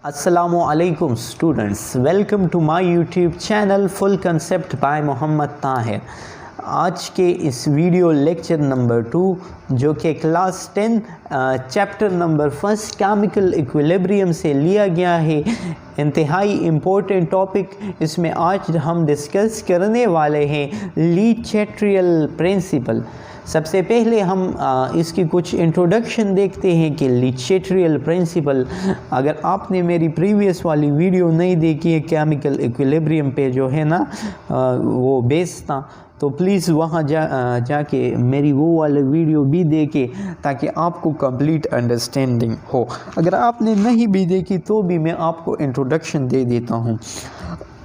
Assalamu alaikum students, welcome to my YouTube channel Full Concept by Mohammad Tahir. आज के इस video lecture number 2 जो कि class 10 chapter number 1 chemical equilibrium से लिया गया है, इंतहाई इम्पोर्टेंट टॉपिक। इसमें आज हम डिस्कस करने वाले हैं लीचेट्रियल प्रिंसिपल। सबसे पहले हम इसकी कुछ इंट्रोडक्शन देखते हैं कि लीचेट्रियल प्रिंसिपल। अगर आपने मेरी प्रीवियस वाली वीडियो नहीं देखी है केमिकल इक्विलिब्रियम पे जो है ना वो बेस था, तो प्लीज़ वहाँ जाके मेरी वो वाली वीडियो भी देखे ताकि आपको कंप्लीट अंडरस्टैंडिंग हो। अगर आपने नहीं भी देखी तो भी मैं आपको इंट्रोडक्शन दे देता हूँ।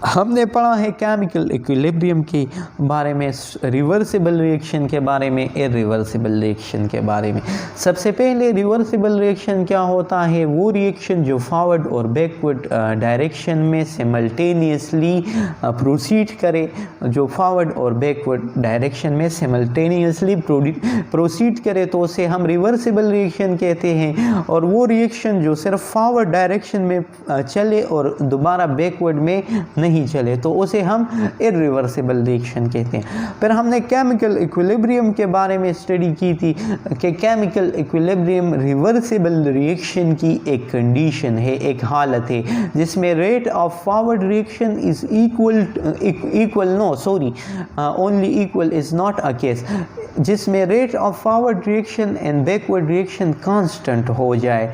हमने पढ़ा है केमिकल इक्विलिब्रियम के बारे में, रिवर्सिबल रिएक्शन के बारे में, इरिवर्सिबल रिएक्शन के बारे में। सबसे पहले रिवर्सिबल रिएक्शन क्या होता है? वो रिएक्शन जो फॉरवर्ड और बैकवर्ड डायरेक्शन में सिमल्टेनियसली प्रोसीड करे, जो फॉरवर्ड और बैकवर्ड डायरेक्शन में सिमल्टेनियसली प्रोसीड करे तो उसे हम रिवर्सिबल रिएक्शन कहते हैं। और वो रिएक्शन जो सिर्फ फॉरवर्ड डायरेक्शन में चले और दोबारा बैकवर्ड में नहीं चले तो उसे हम इरिवर्सिबल रिएक्शन कहते हैं। फिर हमने केमिकल इक्विलिब्रियम के बारे में स्टडी की थी कि केमिकल इक्विलिब्रियम रिवर्सिबल रिएक्शन की एक कंडीशन है, एक हालत है जिसमें rate of forward reaction is only equal is not a case, जिसमें rate of forward reaction and backward reaction constant हो जाए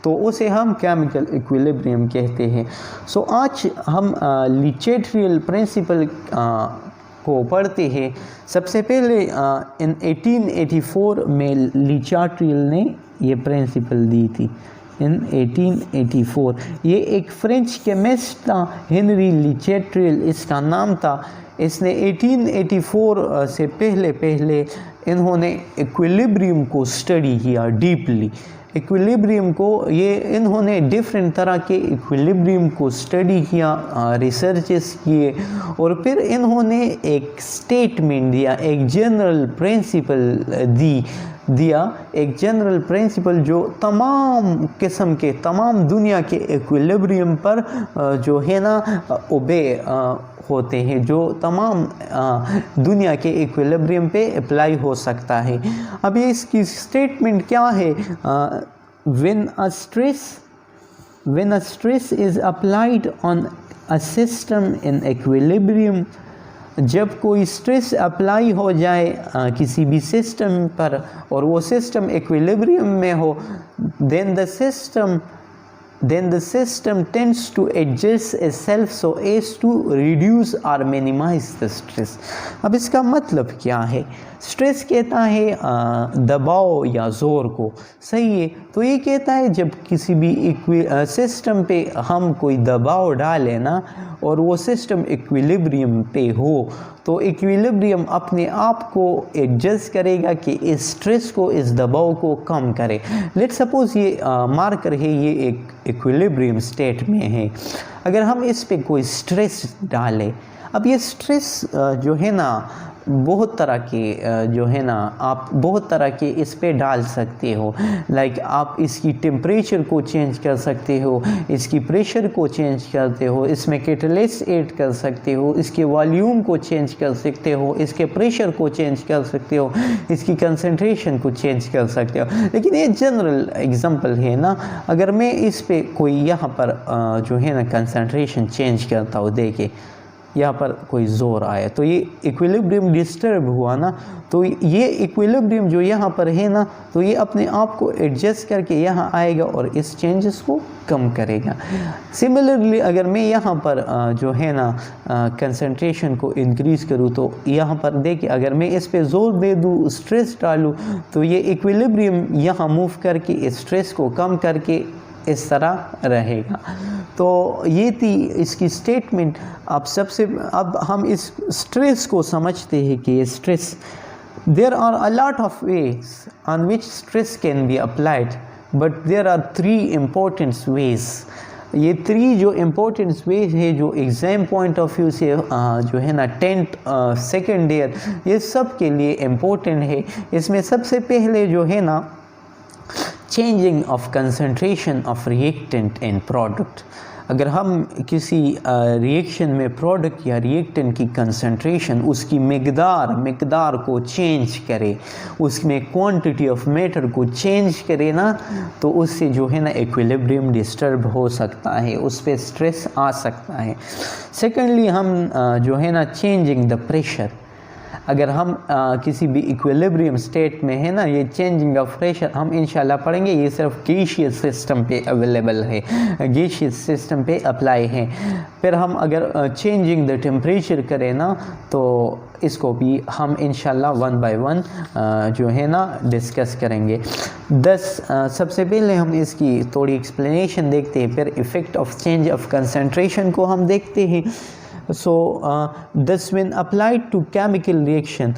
तो उसे हम केमिकल इक्विलिब्रियम कहते हैं। सो आज हम लीचेट्रियल प्रिंसिपल को पढ़ते हैं। सबसे पहले इन 1884 में लीचेट्रियल ने ये प्रिंसिपल दी थी। इन 1884 ये एक फ्रेंच केमिस्ट था, हेनरी लीचेट्रियल इसका नाम था। इसने 1884 से पहले इन्होंने इक्विलिब्रियम को स्टडी किया डीपली। इक्विलिब्रियम को इन्होंने डिफरेंट तरह के इक्विलिब्रियम को स्टडी किया, रिसर्चेस किए और फिर इन्होंने एक स्टेटमेंट दिया, एक जनरल प्रिंसिपल दिया, एक जनरल प्रिंसिपल जो तमाम किस्म के, तमाम दुनिया के इक्विलिब्रियम पर जो है ना ओबे होते हैं, जो तमाम दुनिया के इक्विलिब्रियम पे अप्लाई हो सकता है। अब ये इसकी स्टेटमेंट क्या है? When a stress is applied on a system in equilibrium, जब कोई स्ट्रेस अप्लाई हो जाए किसी भी सिस्टम पर और वो सिस्टम इक्विलिब्रियम में हो, then the system tends to adjust itself so as to reduce or minimize the stress। अब इसका मतलब क्या है? स्ट्रेस कहता है दबाव या ज़ोर को, सही है। तो ये कहता है जब किसी भी सिस्टम पे हम कोई दबाव डालें ना और वो सिस्टम इक्विलिब्रियम पे हो तो इक्विलिब्रियम अपने आप को एडजस्ट करेगा कि इस स्ट्रेस को, इस दबाव को कम करे। लेट्स सपोज ये मार्कर है, ये एक इक्विलिब्रियम स्टेट में है। अगर हम इस पे कोई स्ट्रेस डालें, अब ये स्ट्रेस जो है ना बहुत तरह के जो है ना आप बहुत तरह के इस पे डाल सकते हो। लाइक आप इसकी टेम्परेचर को चेंज कर सकते हो, इसकी प्रेशर को चेंज करते हो, इसमें कैटलिस्ट ऐड कर सकते हो, इसके वॉल्यूम को चेंज कर सकते हो, इसके प्रेशर को चेंज कर सकते हो, इसकी कंसंट्रेशन को चेंज कर सकते हो। लेकिन ये जनरल एग्जांपल है ना। अगर मैं इस पे कोई यहाँ पर जो है ना कंसंट्रेशन चेंज करता हूँ, देखे यहाँ पर कोई ज़ोर आया तो ये इक्विलिब्रियम डिस्टर्ब हुआ ना, तो ये इक्विलिब्रियम जो यहाँ पर है ना तो ये अपने आप को एडजस्ट करके यहाँ आएगा और इस चेंजेस को कम करेगा। सिमिलरली अगर मैं यहाँ पर जो है ना कंसंट्रेशन को इंक्रीज़ करूँ तो यहाँ पर देखिए, अगर मैं इस पे ज़ोर दे दूँ, स्ट्रेस डालूँ तो ये इक्विलिब्रियम यहाँ मूव करके इस स्ट्रेस को कम करके इस तरह रहेगा। तो ये थी इसकी स्टेटमेंट। अब हम इस स्ट्रेस को समझते हैं कि ये stress, there are a lot of ways on which stress can be applied but there are 3 important ways. ये 3 जो इम्पोर्टेंट वेज है जो एग्ज़ाम पॉइंट ऑफ व्यू से जो है ना 10th सेकेंड ईयर ये सब के लिए इम्पोर्टेंट है। इसमें सबसे पहले जो है ना changing of concentration of reactant and product. अगर हम किसी रिएक्शन में प्रोडक्ट या रिएक्टेंट की कंसंट्रेशन, उसकी मिकदार को चेंज करे, उसमें क्वांटिटी ऑफ मैटर को चेंज करे ना, तो उससे जो है ना इक्विलिब्रियम डिस्टर्ब हो सकता है, उस पर स्ट्रेस आ सकता है। सेकेंडली हम जो है ना चेंजिंग द प्रेशर, अगर हम किसी भी इक्विलिब्रियम स्टेट में है ना, ये चेंजिंग ऑफ प्रेशर हम इंशाल्लाह पढ़ेंगे, ये सिर्फ गैसियस सिस्टम पे अवेलेबल है, गैसियस सिस्टम पे अप्लाई है। फिर हम अगर चेंजिंग द टेम्परेचर करें ना, तो इसको भी हम इंशाल्लाह वन बाय वन जो है ना डिस्कस करेंगे। सबसे पहले हम इसकी थोड़ी एक्सप्लेनेशन देखते हैं, फिर effect of change of concentration को हम देखते हैं। So this when applied to chemical reaction,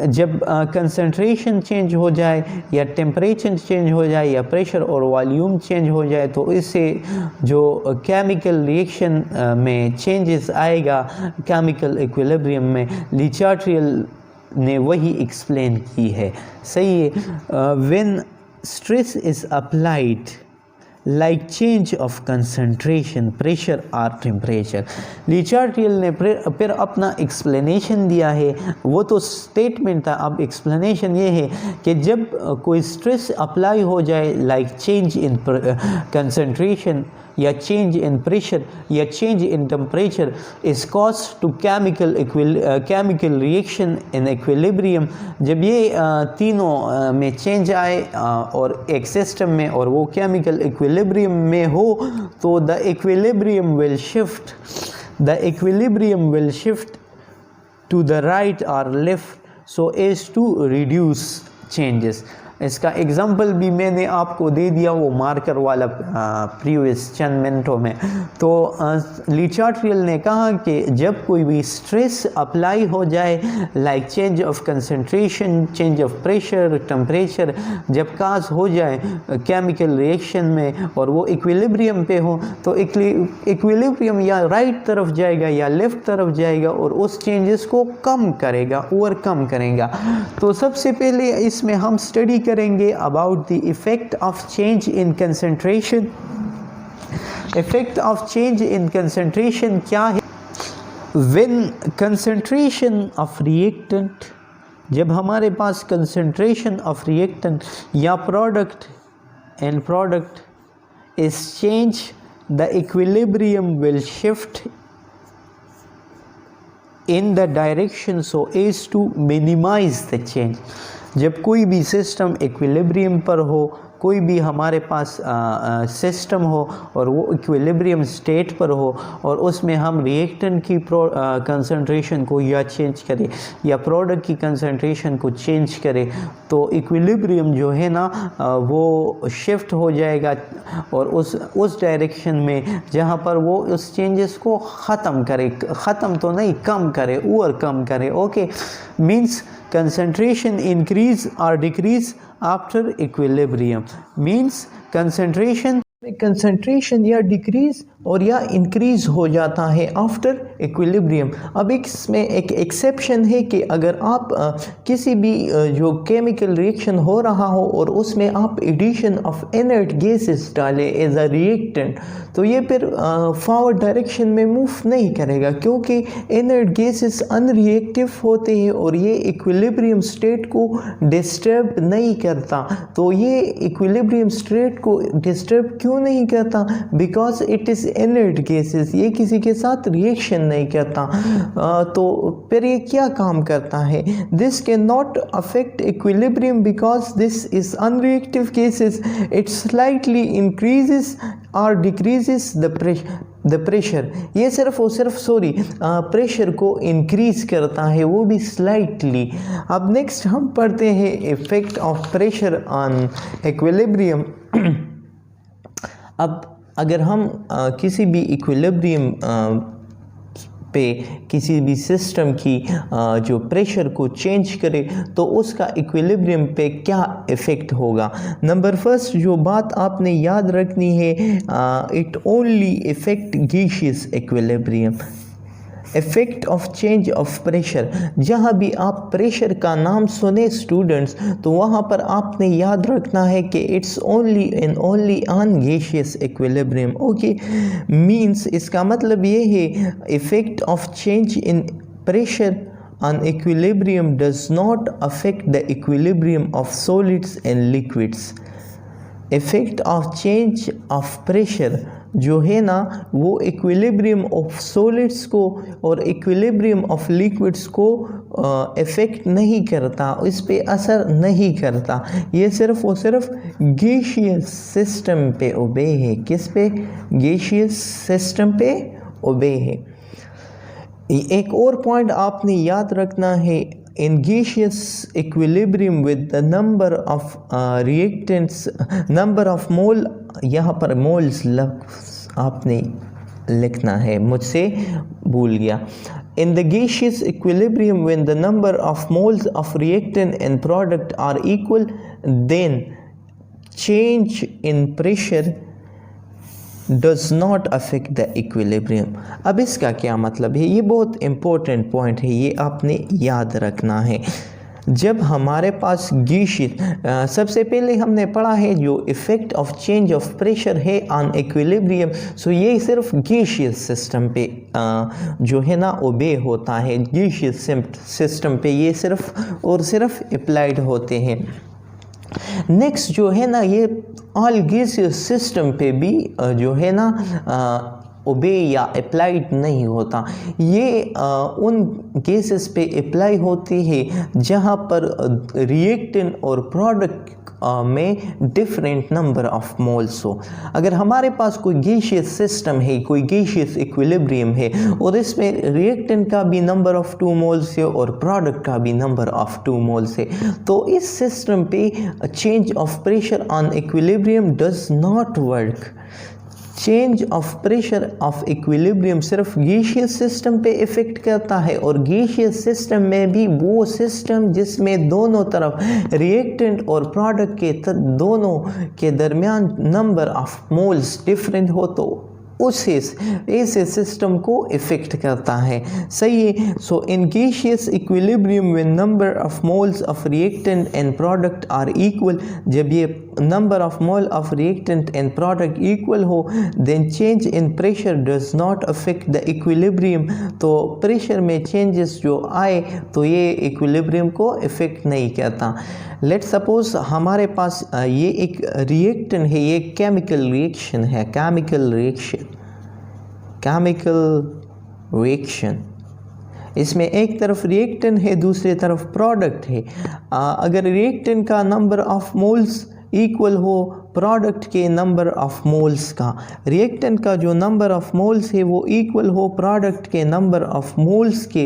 जब कंसंट्रेशन चेंज हो जाए या टेम्परेचर चेंज हो जाए या प्रेशर और वॉल्यूम चेंज हो जाए, तो इससे जो केमिकल रिएक्शन में चेंजेस आएगा केमिकल इक्विलिब्रियम में, ली चार्ट्रियल ने वही एक्सप्लेन की है। सही है। When stress is applied like change of concentration, pressure or temperature, ली चार्ट्रियल ने फिर अपना एक्सप्लेनेशन दिया है। वो तो स्टेटमेंट था, अब एक्सप्लेनेशन ये है कि जब कोई स्ट्रेस अप्लाई हो जाए, लाइक चेंज इन कंसंट्रेशन या चेंज इन प्रेशर या change in temperature is cause to chemical reaction in equilibrium, जब ये तीनों में चेंज आए और एक सिस्टम में और वो केमिकल इक्विलिब्रियम में हो, तो the equilibrium will shift to the right और left so as to reduce changes. इसका एग्ज़ाम्पल भी मैंने आपको दे दिया, वो मार्कर वाला प्रीवियस चंद मिनटों में। तो ली चार्ट्रियल ने कहा कि जब कोई भी स्ट्रेस अप्लाई हो जाए, like change of concentration, change of pressure, temperature, जब काज हो जाए केमिकल रिएक्शन में और वो इक्विलिब्रियम पे हो, तो इक्विलिब्रियम या राइट तरफ जाएगा या लेफ़्ट तरफ जाएगा और उस चेंजेस को कम करेगा, ओवरकम करेगा। तो सबसे पहले इसमें हम स्टडी करेंगे about the effect of change in concentration. Effect of change in concentration क्या है? व्हेन कंसंट्रेशन ऑफ रिएक्टेंट, जब हमारे पास कंसंट्रेशन ऑफ रिएक्टेंट या product is change, the equilibrium will shift in the direction so as to minimize the change। जब कोई भी system equilibrium पर हो, कोई भी हमारे पास सिस्टम हो और वो इक्विलिब्रियम स्टेट पर हो और उसमें हम रिएक्टेंट की कंसंट्रेशन को या चेंज करें या प्रोडक्ट की कंसंट्रेशन को चेंज करें, तो इक्विलिब्रियम जो है ना वो शिफ्ट हो जाएगा और उस डायरेक्शन में जहाँ पर वो उस चेंजेस को ख़त्म करे, ख़त्म तो नहीं कम करे, ओवरकम करे। Okay, means concentration increase or decrease after equilibrium, means concentration या डिक्रीज और या इंक्रीज हो जाता है आफ्टर इक्विलिब्रियम। अब इसमें एक एक्सेप्शन है कि अगर आप किसी भी जो केमिकल रिएक्शन हो रहा हो और उसमें आप एडिशन ऑफ इनर्ट गैसेस डालें एज अ रिएक्टेंट, तो ये फिर फॉरवर्ड डायरेक्शन में मूव नहीं करेगा, क्योंकि इनर्ट गैसेस अनरिएक्टिव होते हैं और ये इक्विलिब्रियम स्टेट को डिस्टर्ब नहीं करता। तो ये इक्विलिब्रियम स्टेट को डिस्टर्ब क्यों नहीं करता? Because it is inert gases, ये किसी के साथ रिएक्शन नहीं करता। तो फिर ये क्या काम करता है? This can not affect equilibrium because this is unreactive gases, it slightly increases और डिक्रीजेस द प्रेशर। ये सिर्फ और सिर्फ प्रेशर को इंक्रीज करता है, वो भी स्लाइटली। अब नेक्स्ट हम पढ़ते हैं effect of pressure on equilibrium. अब अगर हम किसी भी इक्विलिब्रियम पे किसी भी सिस्टम की जो प्रेशर को चेंज करें, तो उसका इक्विलिब्रियम पे क्या इफ़ेक्ट होगा? नंबर फर्स्ट जो बात आपने याद रखनी है, it only effect gaseous equilibrium. Effect of change of pressure, जहाँ भी आप प्रेशर का नाम सुने स्टूडेंट्स तो वहाँ पर आपने याद रखना है कि it's only and only on gaseous equilibrium. Okay, means इसका मतलब ये है effect of change in pressure on equilibrium does not affect the equilibrium of solids and liquids। effect of change of pressure जो है ना वो equilibrium of solids को और equilibrium of liquids को इफ़ेक्ट नहीं करता, इस पे असर नहीं करता। ये सिर्फ और सिर्फ गैसियस सिस्टम पे ओबे है। किस पे? गैसियस सिस्टम पे ओबे है। एक और पॉइंट आपने याद रखना है, in gaseous equilibrium with the number of reactants, number of mole, यहाँ पर मोल्स आपने लिखना है, मुझसे भूल गया। In the gaseous equilibrium when the number of moles of reactant and product are equal then change in pressure does not affect the equilibrium। अब इसका क्या मतलब है? ये बहुत इम्पोर्टेंट पॉइंट है, ये आपने याद रखना है। जब हमारे पास गैसियस, सबसे पहले हमने पढ़ा है जो effect of change of pressure है ऑन इक्विलिब्रियम, सो ये सिर्फ गैसियस सिस्टम पे जो है ना ओबे होता है। गैसियस सिस्टम पे ये सिर्फ और सिर्फ अप्लाइड होते हैं। नेक्स्ट जो है ना ये ऑल गैसियस सिस्टम पे भी जो है ना ओबे या अप्लाइड नहीं होता। ये उन केसेस पे अप्लाई होती है जहाँ पर रिएक्टेंट और प्रोडक्ट में डिफरेंट नंबर ऑफ मोल्स हो। अगर हमारे पास कोई गैसियस सिस्टम है, कोई गैसियस इक्विलिब्रियम है और इसमें रिएक्टेंट का भी नंबर ऑफ 2 मोल्स है और प्रोडक्ट का भी नंबर ऑफ 2 मोल्स है, तो इस सिस्टम पे change of pressure on equilibrium does not work. Change of pressure of equilibrium सिर्फ गैसियस सिस्टम पे इफ़ेक्ट करता है, और गैसियस सिस्टम में भी वो सिस्टम जिसमें दोनों तरफ रिएक्टेंट और प्रोडक्ट के दोनों के दरमियान नंबर ऑफ मोल्स डिफरेंट हो, तो उस ऐसे सिस्टम को इफ़ेक्ट करता है। सही है। So in gaseous equilibrium when number of moles of reactant and product are equal, जब ये number of mole of reactant and product equal हो, then change in pressure does not affect the equilibrium. तो pressure में changes जो आए तो ये equilibrium को इफ़ेक्ट नहीं करता। लेट्स सपोज हमारे पास ये एक रिएक्टेंट है, ये केमिकल रिएक्शन है, केमिकल रिएक्शन। इसमें एक तरफ रिएक्टेंट है, दूसरी तरफ प्रोडक्ट है। अगर रिएक्टेंट का नंबर ऑफ मोल्स इक्वल हो प्रोडक्ट के नंबर ऑफ मोल्स का, रिएक्टेंट का जो नंबर ऑफ मोल्स है वो इक्वल हो प्रोडक्ट के नंबर ऑफ मोल्स के,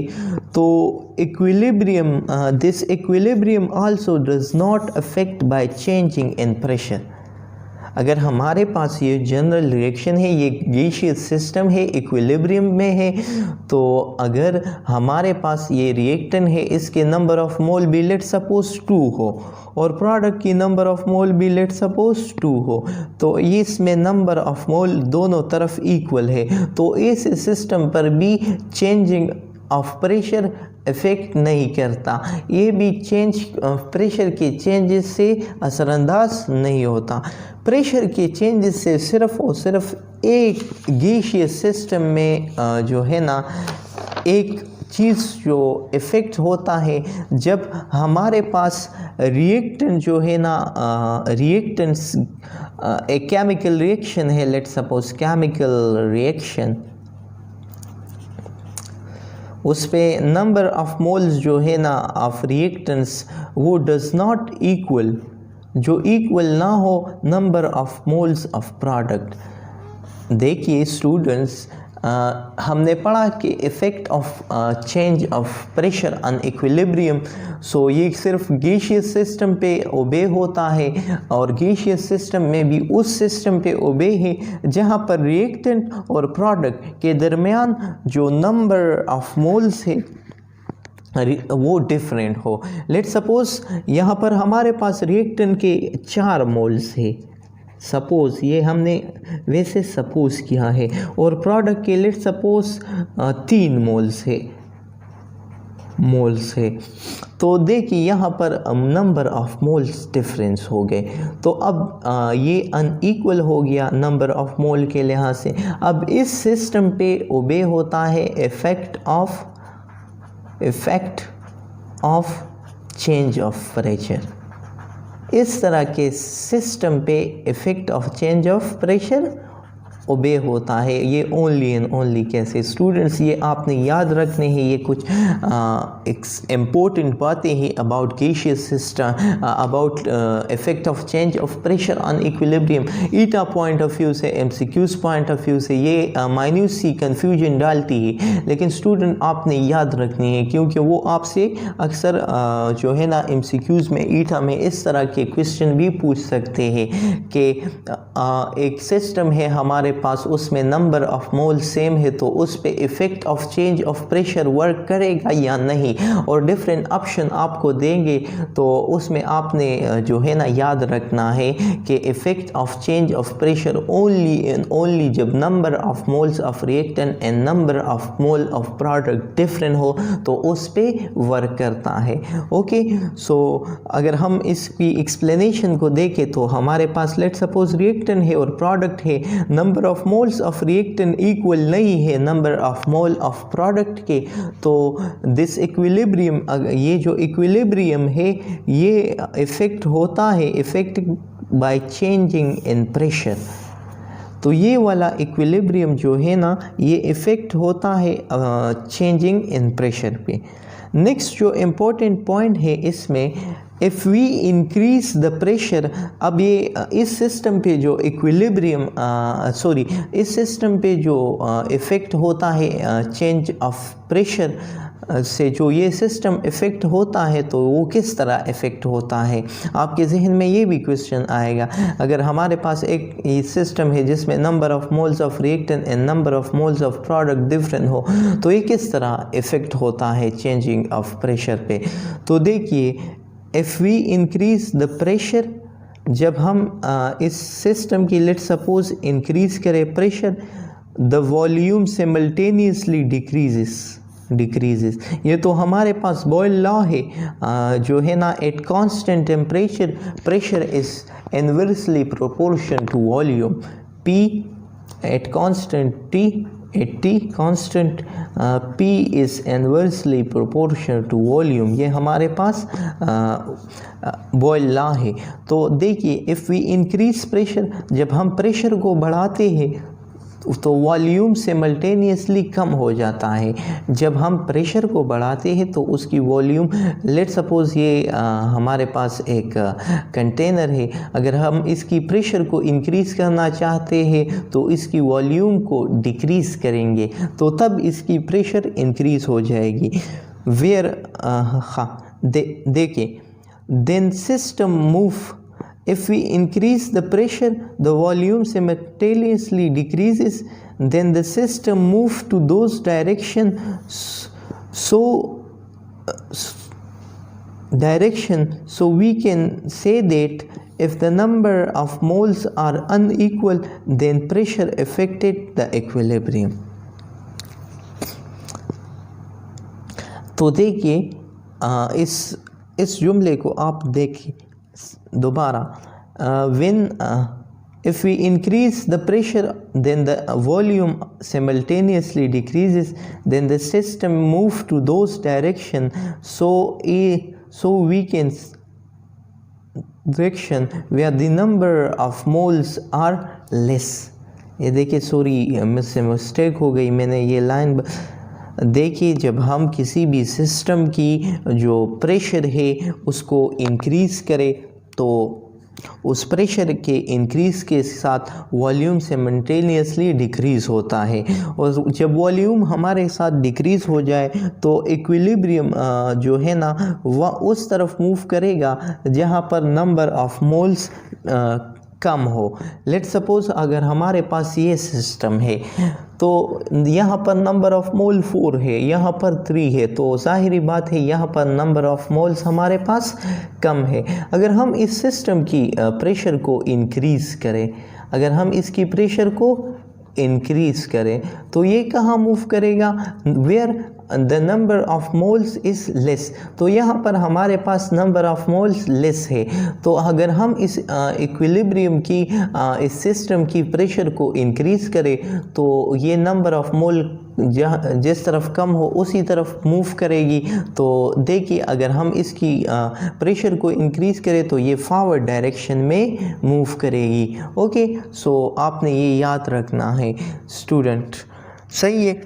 तो equilibrium, this equilibrium also does not affect bye changing in pressure. अगर हमारे पास ये जनरल रिएक्शन है, ये गैसियस सिस्टम है, इक्विलिब्रियम में है, तो अगर हमारे पास ये रिएक्टेंट है, इसके नंबर ऑफ मोल भी लेट सपोज 2 हो और प्रोडक्ट की नंबर ऑफ मोल भी लेट सपोज 2 हो, तो इसमें नंबर ऑफ मोल दोनों तरफ इक्वल है, तो इस सिस्टम पर भी चेंजिंग ऑफ प्रेशर इफ़ेक्ट नहीं करता। ये भी चेंज प्रेशर के चेंजेस से असरअंदाज नहीं होता। प्रेशर के चेंजेस से सिर्फ और सिर्फ एक गैसियस सिस्टम में जो है ना एक चीज़ जो इफ़ेक्ट होता है, जब हमारे पास रिएक्टेंट जो है ना, रिएक्टेंट्स एक केमिकल रिएक्शन है, लेट्स सपोज केमिकल रिएक्शन, उस पे नंबर ऑफ मोल्स जो है ना ऑफ रिएक्टेंट्स वो डज नॉट इक्वल, जो इक्वल ना हो number of moles of product. देखिए स्टूडेंट्स, हमने पढ़ा कि effect of change of pressure on equilibrium, so ये सिर्फ गैसियस सिस्टम पे ओबे होता है, और गैसियस सिस्टम में भी उस सिस्टम पे ओबे है जहाँ पर रिएक्टेंट और प्रोडक्ट के दरमियान जो नंबर ऑफ मोल्स है वो डिफरेंट हो। लेट्स सपोज यहाँ पर हमारे पास रिएक्टेंट के 4 मोल्स है, सपोज़ ये हमने वैसे सपोज़ किया है, और प्रोडक्ट के लेट सपोज़ 3 मोल्स है। तो देखिए यहाँ पर नंबर ऑफ मोल्स डिफरेंस हो गए, तो अब ये अनइक्वल हो गया नंबर ऑफ मोल के लिहाज से। अब इस सिस्टम पे ओबे होता है effect of change of pressure. इस तरह के सिस्टम पे effect of change of pressure obey होता है। ये ओनली एंड ओनली कैसे स्टूडेंट्स, ये आपने याद रखने हैं, ये कुछ इम्पोर्टेंट बातें हैं about gaseous system, about effect of change of pressure on equilibrium. Eta point of view से, एमसीक्यूज पॉइंट ऑफ व्यू से ये माइन्यूट सी कन्फ्यूजन डालती है, लेकिन स्टूडेंट आपने याद रखनी है, क्योंकि वो आपसे अक्सर जो है ना एमसीक्यूज में, ईटा में इस तरह के क्वेश्चन भी पूछ सकते हैं कि एक सिस्टम है हमारे पास, उसमें नंबर ऑफ मोल सेम है, तो उस पे effect of change of pressure work करेगा या नहीं, और डिफरेंट ऑप्शन आपको देंगे, तो उसमें आपने जो है ना याद रखना है कि effect of change of pressure only and only जब number of moles of reactant and number of mole of product different हो तो उस पे वर्क करता है। ओके, सो अगर हम इसकी एक्सप्लेनेशन को देखें तो हमारे पास लेट सपोज रिएक्टेंट है और प्रोडक्ट है, number of moles of reactant equal नहीं है number of mole of product के, तो दिस इक्विलिब्रियम, ये जो इक्विलिब्रियम है ये इफ़ेक्ट होता है effect bye changing in pressure. तो ये वाला इक्विलिब्रियम जो है ना ये इफ़ेक्ट होता है चेंजिंग इन प्रेशर पे। नेक्स्ट जो इम्पोर्टेंट पॉइंट है इसमें, if we increase the pressure, अब ये इस सिस्टम पे जो इक्विलिब्रियम इस सिस्टम पे जो इफ़ेक्ट होता है चेंज ऑफ प्रेशर से जो ये सिस्टम इफ़ेक्ट होता है, तो वो किस तरह इफ़ेक्ट होता है, आपके जहन में ये भी क्वेश्चन आएगा। अगर हमारे पास एक ये सिस्टम है जिसमें number of moles of reactant and number of moles of product different हो, तो ये किस तरह इफ़ेक्ट होता है चेंजिंग ऑफ प्रेशर पे। तो देखिए, if we increase the pressure, जब हम इस सिस्टम की लेट सपोज इंक्रीज करें pressure, the volume simultaneously decreases. ये तो हमारे पास बॉयल लॉ है जो है ना, at constant temperature pressure is inversely proportion to volume, P at constant T constant P is inversely proportional to volume. ये हमारे पास बॉयल लॉ है। तो देखिए, इफ़ वी इंक्रीज प्रेशर, जब हम प्रेशर को बढ़ाते हैं तो वॉल्यूम सिमल्टेनियसली कम हो जाता है। जब हम प्रेशर को बढ़ाते हैं तो उसकी वॉल्यूम, लेट सपोज़ ये हमारे पास एक कंटेनर है, अगर हम इसकी प्रेशर को इंक्रीज़ करना चाहते हैं तो इसकी वॉल्यूम को डिक्रीज़ करेंगे, तो तब इसकी प्रेशर इंक्रीज़ हो जाएगी। देखिए, then system move, if we increase the pressure, the volume simultaneously decreases, then the system moves to those directions, so we can say that if the number of moles are unequal, then pressure affected the equilibrium. तो देखिए, इस जुमले को आप देखिए दोबारा, if we increase the pressure, then the volume simultaneously decreases, then the system move to those direction, so we can direction where the number of moles are less। ये देखिए, सॉरी मुझसे मिस्टेक हो गई, मैंने ये लाइन देखिए, जब हम किसी भी सिस्टम की जो प्रेशर है उसको इंक्रीज़ करें तो उस प्रेशर के इंक्रीज़ के साथ वॉल्यूम सिमल्टेनियसली डिक्रीज़ होता है, और जब वॉल्यूम हमारे साथ डिक्रीज़ हो जाए तो इक्विलिब्रियम जो है ना वह उस तरफ मूव करेगा जहाँ पर नंबर ऑफ मोल्स कम हो। लेट सपोज अगर हमारे पास ये सिस्टम है तो यहाँ पर नंबर ऑफ मोल 4 है, यहाँ पर 3 है, तो ज़ाहिरी बात है यहाँ पर नंबर ऑफ मोल्स हमारे पास कम है। अगर हम इस सिस्टम की प्रेशर को इंक्रीज़ करें, अगर हम इसकी प्रेशर को इंक्रीज़ करें तो ये कहाँ मूव करेगा, where the number of moles is less. तो यहाँ पर हमारे पास नंबर ऑफ मोल्स लेस है। तो अगर हम इस इक्विलिब्रियम की इस सिस्टम की प्रेशर को इंक्रीज़ करें तो ये नंबर ऑफ मोल जिस तरफ कम हो उसी तरफ मूव करेगी। तो देखिए अगर हम इसकी प्रेशर को इंक्रीज़ करें तो ये फॉरवर्ड डायरेक्शन में मूव करेगी। ओके, सो आपने ये याद रखना है स्टूडेंट, सही है।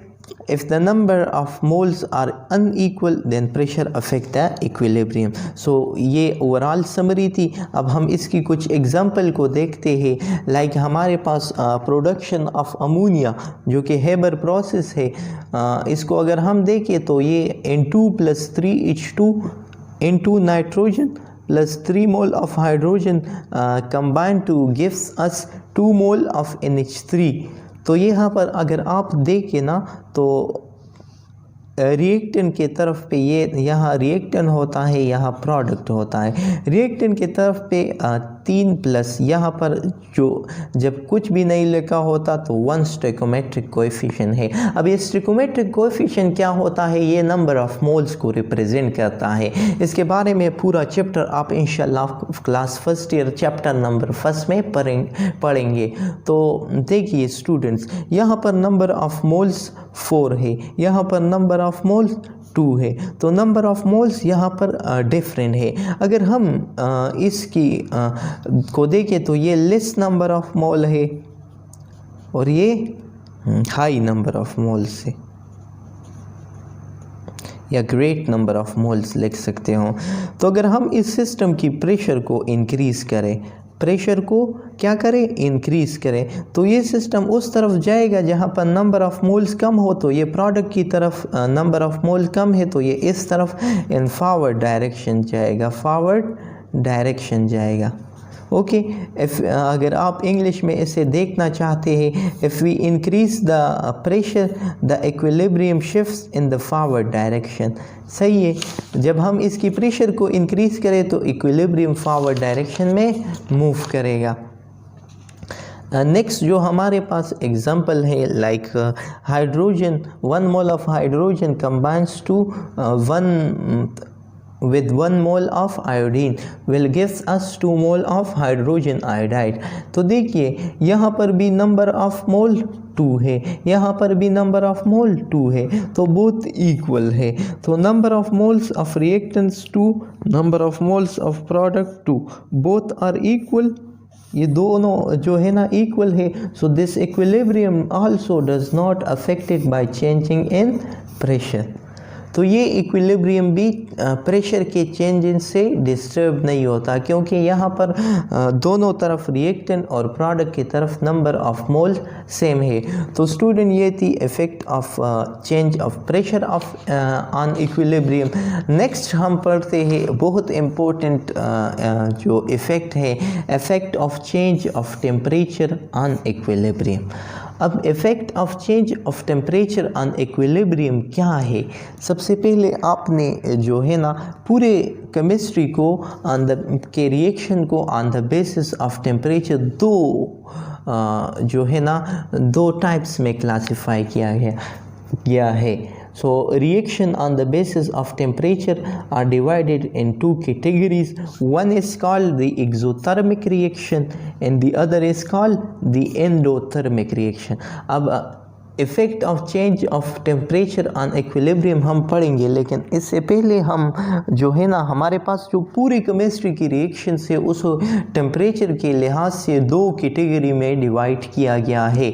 If the number of moles are unequal then pressure affect the equilibrium. So ये ओवरऑल समरी थी। अब हम इसकी कुछ एग्जांपल को देखते हैं। लाइक हमारे पास प्रोडक्शन ऑफ अमोनिया जो कि हेबर प्रोसेस है, इसको अगर हम देखें तो ये N2 + 3H2 into nitrogen plus 3 mole of hydrogen combined to gives us 2 mole of NH3। तो यहाँ पर अगर आप देखें ना तो रिएक्टेंट के तरफ पे ये यहाँ रिएक्टेंट होता है, यहाँ प्रोडक्ट होता है। रिएक्टेंट के तरफ पे 3+ यहाँ पर जो जब कुछ भी नहीं लिखा होता तो 1 स्टोइकोमेट्रिक कोएफिशिएंट है। अब ये स्टोइकोमेट्रिक कोएफिशिएंट क्या होता है, ये नंबर ऑफ मोल्स को रिप्रेजेंट करता है। इसके बारे में पूरा चैप्टर आप इंशाल्लाह class first year chapter number 1 में पढ़ेंगे। तो देखिए स्टूडेंट्स, यहाँ पर नंबर ऑफ मोल्स 4 है, यहाँ पर नंबर ऑफ मोल्स 2 है, तो नंबर ऑफ मोल्स यहाँ पर डिफरेंट है। अगर हम इसकी को देखें तो ये लेस नंबर ऑफ मोल है और ये हाई नंबर ऑफ मोल्स है, या ग्रेट नंबर ऑफ मोल्स लिख सकते हो। तो अगर हम इस सिस्टम की प्रेशर को इंक्रीज़ करें, प्रेशर को क्या करें, इंक्रीज़ करें, तो ये सिस्टम उस तरफ जाएगा जहाँ पर नंबर ऑफ मोल्स कम हो। तो ये प्रोडक्ट की तरफ नंबर ऑफ मोल कम है तो ये इस तरफ इन फॉरवर्ड डायरेक्शन जाएगा, फॉरवर्ड डायरेक्शन जाएगा। ओके, अगर आप इंग्लिश में इसे देखना चाहते हैं, if we increase the pressure the equilibrium shifts in the forward direction. सही है, जब हम इसकी प्रेशर को इंक्रीज़ करें तो इक्विलिब्रियम फॉरवर्ड डायरेक्शन में मूव करेगा। नेक्स्ट जो हमारे पास एग्जांपल है, like hydrogen, 1 mole of hydrogen combines to 1 mole of iodine will gives us 2 mole of hydrogen iodide। तो देखिए यहाँ पर भी नंबर ऑफ मोल 2 है, यहाँ पर भी नंबर ऑफ मोल 2 है, तो बोथ इक्वल है। तो number of moles of reactants 2, number of moles of product 2, both are equal. ये दोनों जो है ना इक्वल है। So this equilibrium also does not affected by changing in pressure. तो ये इक्विलिब्रियम भी प्रेशर के चेंजिंग से डिस्टर्ब नहीं होता, क्योंकि यहाँ पर दोनों तरफ रिएक्टेंट और प्रोडक्ट की तरफ नंबर ऑफ मोल सेम है। तो स्टूडेंट ये थी effect of change of pressure of on equilibrium. Next हम पढ़ते हैं बहुत इम्पोर्टेंट जो इफ़ेक्ट है, effect of change of temperature on equilibrium. अब effect of change of temperature on equilibrium क्या है? सबसे पहले आपने जो है ना पूरे केमिस्ट्री को ऑन द के रिएक्शन को on the basis of temperature जो है ना 2 टाइप्स में क्लासिफाई किया गया है। So reaction on the basis of temperature are divided in 2 categories. One is called the exothermic reaction and the other is called the endothermic reaction. अब effect of change of temperature on equilibrium हम पढ़ेंगे, लेकिन इससे पहले हम जो है ना हमारे पास जो पूरी केमिस्ट्री की रिएक्शन से उस टेम्परेचर के लिहाज से 2 कैटेगरी में डिवाइड किया गया है।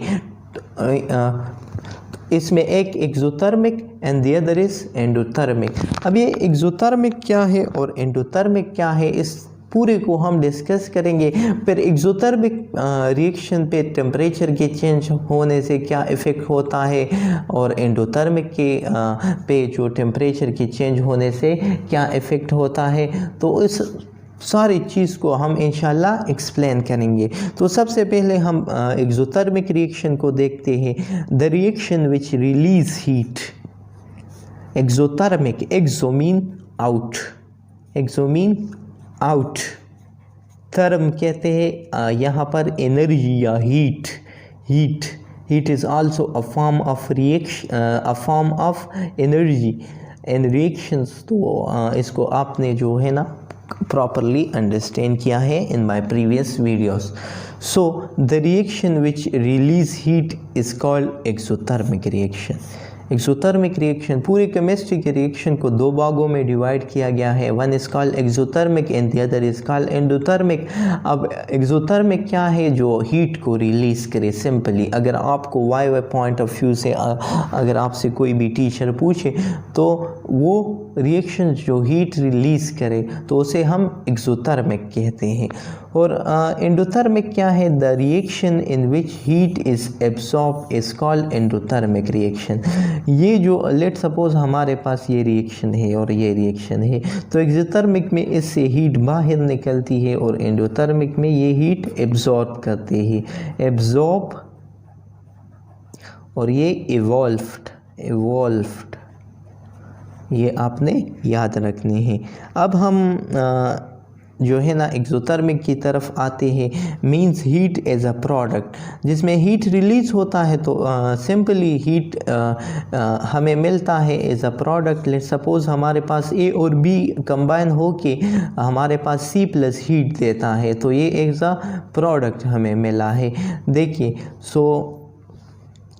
इसमें एक exothermic and the other is endothermic. अब ये एक्सोथर्मिक क्या है और एंडोथर्मिक क्या है, इस पूरे को हम डिस्कस करेंगे। फिर एक्सोथर्मिक रिएक्शन पे टेम्परेचर के चेंज होने से क्या इफ़ेक्ट होता है और एंडोथर्मिक के पे जो टेम्परेचर के चेंज होने से क्या इफ़ेक्ट होता है। तो इस सारी चीज़ को हम इंशाल्लाह एक्सप्लेन करेंगे। तो सबसे पहले हम एक्सोथर्मिक रिएक्शन को देखते हैं। The reaction which release heat, exothermic, exo mean out, exo mean out, therm कहते हैं यहाँ पर एनर्जी या heat. Heat is also a form of reaction, a form of energy in reactions. तो इसको आपने जो है ना properly understand किया है in my previous videos. So the reaction which release heat is called exothermic reaction. Exothermic reaction, पूरे chemistry के रिएक्शन को दो भागों में डिवाइड किया गया है। One is called exothermic and the other is called endothermic. अब एक्सोथर्मिक क्या है? जो हीट को रिलीज़ करे। सिंपली अगर आपको वाई पॉइंट ऑफ व्यू से अगर आपसे कोई भी टीचर पूछे तो वो रिएक्शन जो हीट रिलीज़ करे तो उसे हम एक्सोथर्मिक कहते हैं। और एंडोथर्मिक क्या है? The reaction in which heat is absorb is called endothermic reaction. ये जो लेट सपोज हमारे पास ये रिएक्शन है और ये रिएक्शन है, तो एक्सोथर्मिक में इससे हीट बाहर निकलती है और एंडोथर्मिक में ये हीट एब्जॉर्ब करते हैं। एब्जॉर्ब और ये इवॉल्व्ड, ये आपने याद रखने हैं। अब हम जो है ना एक्सोथर्मिक की तरफ आते हैं। Means heat as a product, जिसमें हीट रिलीज होता है तो सिंपली हीट हमें मिलता है as a product. Let suppose हमारे पास ए और बी कंबाइन होके हमारे पास सी प्लस हीट देता है, तो ये एज अ प्रोडक्ट हमें मिला है। देखिए सो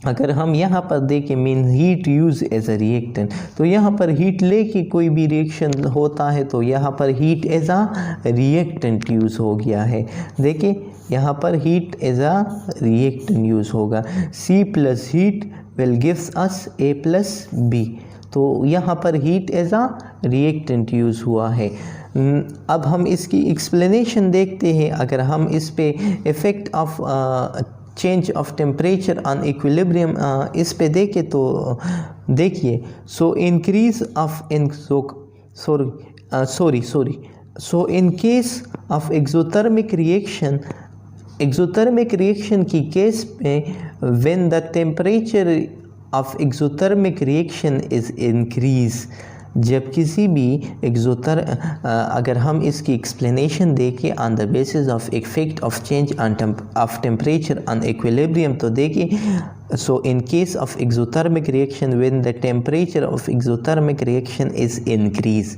अगर हम यहाँ पर देखें mean heat use as a reactant, तो यहाँ पर हीट लेके कोई भी रिएक्शन होता है तो यहाँ पर heat as a reactant use हो गया है। देखिए यहाँ पर heat as a reactant use होगा। C plus heat will gives us A plus B, तो यहाँ पर heat as a reactant use हुआ है। अब हम इसकी एक्सप्लेनेशन देखते हैं। अगर हम इस पे effect of change of temperature on equilibrium इस पे देखें तो देखिए so increase of so in case of exothermic reaction की केस में when the temperature of exothermic reaction is increase, जब किसी भी अगर हम इसकी एक्सप्लेनेशन देखें on the basis of effect of change of temperature on equilibrium, तो देखिए so in case of exothermic reaction when the temperature of exothermic reaction is increase,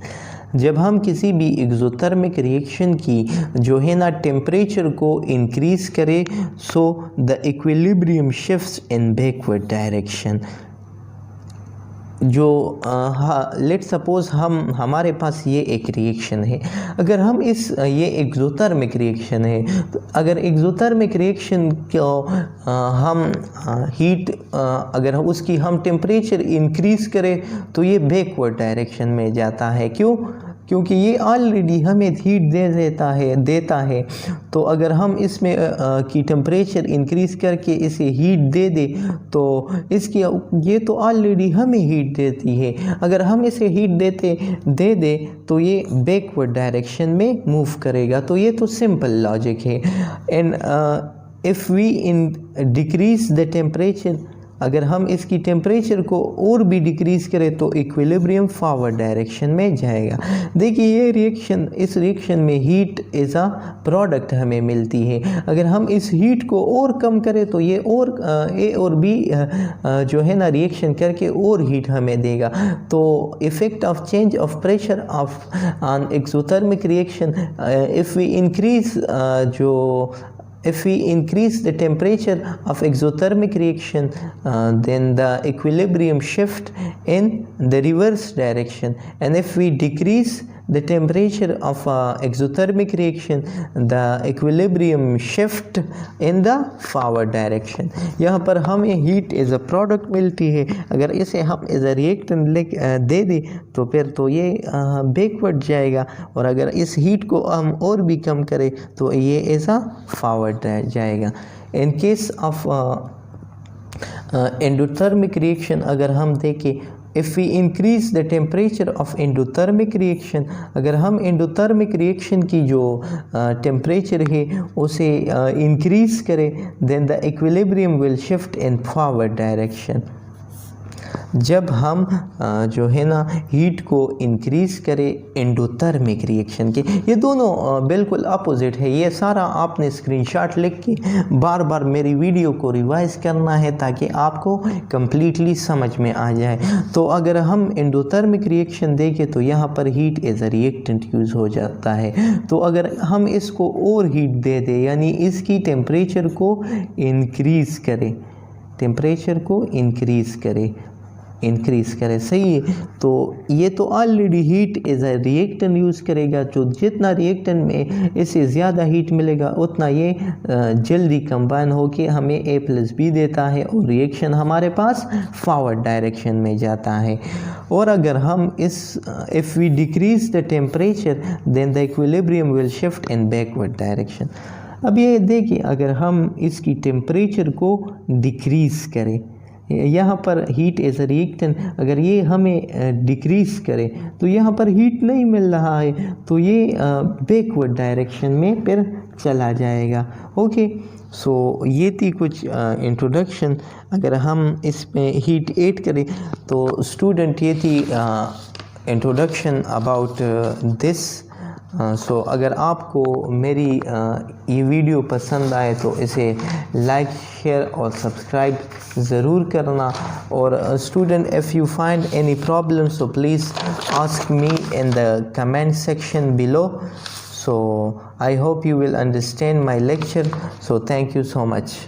जब हम किसी भी एक्सोथर्मिक रिएक्शन की जो है ना टेम्परेचर को इंक्रीज करें, so the equilibrium shifts in backward direction. जो लेट सपोज हमारे पास ये एक रिएक्शन है, अगर हम ये एक्सोथर्मिक रिएक्शन है, तो अगर एक्सोथर्मिक रिएक्शन को हम हीट अगर उसकी हम टेम्परेचर इंक्रीज़ करें तो ये बैकवर्ड डायरेक्शन में जाता है। क्यों? क्योंकि ये ऑलरेडी हमें हीट देता है। तो अगर हम इसमें की टेम्परेचर इंक्रीज़ करके इसे हीट दे तो इसकी ये तो ऑलरेडी हमें हीट देती है, अगर हम इसे हीट दे दे तो ये बैकवर्ड डायरेक्शन में मूव करेगा। तो ये तो सिंपल लॉजिक है। And if we decrease the temperature, अगर हम इसकी टेम्परेचर को और भी डिक्रीज़ करें तो इक्विलिब्रियम फॉरवर्ड डायरेक्शन में जाएगा। देखिए ये रिएक्शन, इस रिएक्शन में हीट एज अ प्रोडक्ट हमें मिलती है। अगर हम इस हीट को और कम करें तो ये और ए और बी जो है ना रिएक्शन करके और हीट हमें देगा। तो effect of change of pressure of on exothermic reaction, if we increase the temperature of exothermic reaction, then the equilibrium shift in the reverse direction, and if we decrease the temperature of exothermic reaction, the equilibrium shift in the forward direction। यहाँ पर हमें heat as a product मिलती है, अगर इसे हम as a reactant दे दें तो फिर तो ये backward जाएगा, और अगर इस heat को हम और भी कम करें तो ये as a forward जाएगा। In case of endothermic reaction अगर हम देखें if we increase the temperature of endothermic reaction, अगर हम endothermic reaction की जो temperature है उसे increase करें, then the equilibrium will shift in forward direction. जब हम जो है ना हीट को इंक्रीज़ करें एंडोथर्मिक रिएक्शन के, ये दोनों बिल्कुल अपोजिट है। ये सारा आपने स्क्रीनशॉट लिख के बार बार मेरी वीडियो को रिवाइज करना है ताकि आपको कम्प्लीटली समझ में आ जाए। तो अगर हम एंडोथर्मिक रिएक्शन देखें तो यहाँ पर heat as a reactant use हो जाता है। तो अगर हम इसको और हीट दे दें, यानी इसकी टेम्परेचर को इंक्रीज़ करें, टेम्परेचर को इंक्रीज़ करें, सही है। तो ये तो already heat as a reactant use करेगा, जो जितना रिएक्टेंट में इससे ज़्यादा हीट मिलेगा उतना ये जल्दी कंबाइन होके हमें A+B देता है और रिएक्शन हमारे पास फॉरवर्ड डायरेक्शन में जाता है। और अगर हम if we decrease the temperature then the equilibrium will shift in backward direction. अब ये देखिए, अगर हम इसकी टेम्परेचर को डिक्रीज़ करें, यहाँ पर हीट एज अ रिएक्टेंट अगर ये हमें डिक्रीज़ करे तो यहाँ पर हीट नहीं मिल रहा है, तो ये बैकवर्ड डायरेक्शन में फिर चला जाएगा। ओके, सो ये थी कुछ इंट्रोडक्शन। अगर हम इसमें हीट ऐड करें तो स्टूडेंट ये थी इंट्रोडक्शन अबाउट दिस। सो अगर आपको मेरी ये वीडियो पसंद आए तो इसे लाइक, शेयर और सब्सक्राइब ज़रूर करना। और student, if you find any problem so please ask me in the comment section below. So I hope you will understand my lecture. So thank you so much.